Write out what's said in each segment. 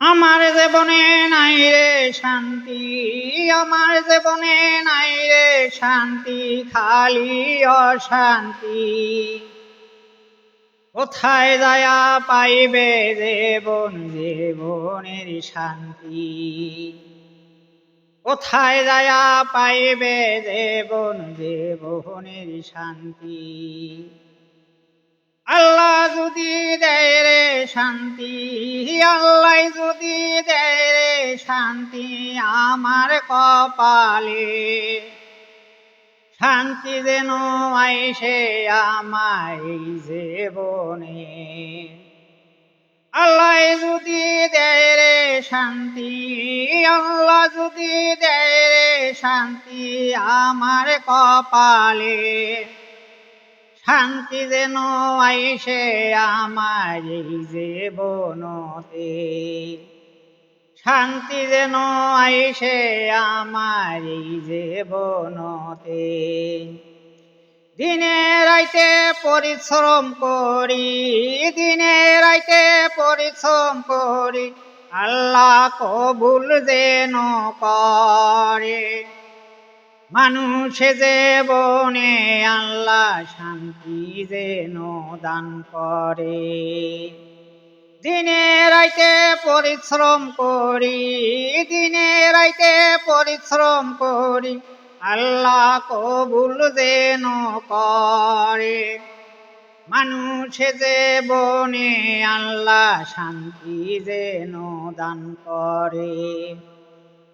আমার জীবনে নাই রে শান্তি, আমার জীবনে নাই রে শান্তি, খালি অশান্তি। কোথায় যায়া পাইবে জীবন, জীবনের শান্তি? কোথায় যায়া পাইবে জীবন, জীবনের শান্তি? আল্লাহ যদি দেয় রে শান্তি, আল্লাহ যদি দেয় রে শান্তি আমার কপালে, শান্তি যেন আইসে আমার এই জীবনে। আল্লাহ যদি দেয় রে শান্তি, আল্লাহ যদি দেয় রে শান্তি আমার কপালে, শান্তি যেন আইসে আমার এই জীবনতে, শান্তি যেন আইসে আমার এই জীবনতে। দিনে রাইতে পরিশ্রম করি, দিনে রাইতে পরিশ্রম করি, আল্লাহ কবুল যেন করে। মানুষে জীবনে আল্লাহ শান্তি যেন দান করে। দিনে রাইতে পরিশ্রম করি, দিনে রাইতে পরিশ্রম করি, আল্লাহ কবুল যেন করে। মানুষে জীবনে আল্লাহ শান্তি যেন দান করে।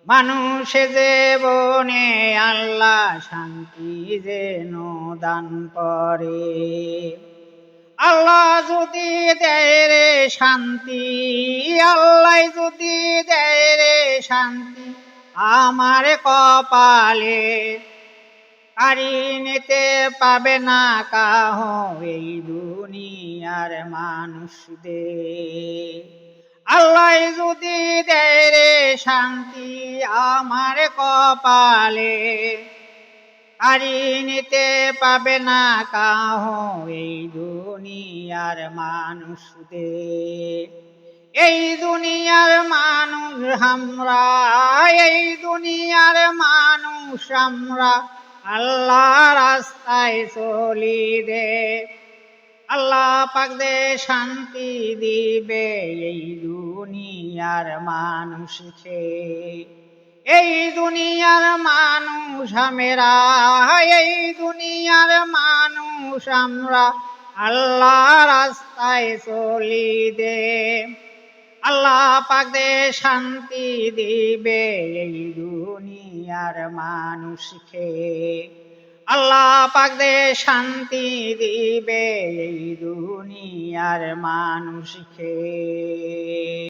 মানুষে জীবনে আল্লাহ শান্তি যেন দান করে। আল্লাহ যদি দেয় রে শান্তি, আল্লাহ যদি দেয় রে শান্তি আমার কপালে, কারি নিতে পাবে না কাহ এই দুনিয়ার মানুষদের। আল্লাহ যদি দেয় রে শান্তি আমার কপালে, কারি নিতে পাবে না কাহ এই দুনিয়ার মানুষদের। এই দুনিয়ার মানুষ আমরা, এই দুনিয়ার মানুষ আমরা, আল্লাহ রাস্তায় চলি রে। আল্লাহ পাক দে শান্তি দিবে এই দুনিয়ার মানুষকে। এই দুনিয়ার মানুষ আমরা, এই দুনিয়ার মানুষ আমরা, আল্লাহ রাস্তায় চলি দে। আল্লাহ পাক দে শান্তি দিবে এই দুনিয়ার মানুষকে। আল্লাহ পাক দে শান্তি দিবে এই দুনিয়ার মানুষকে।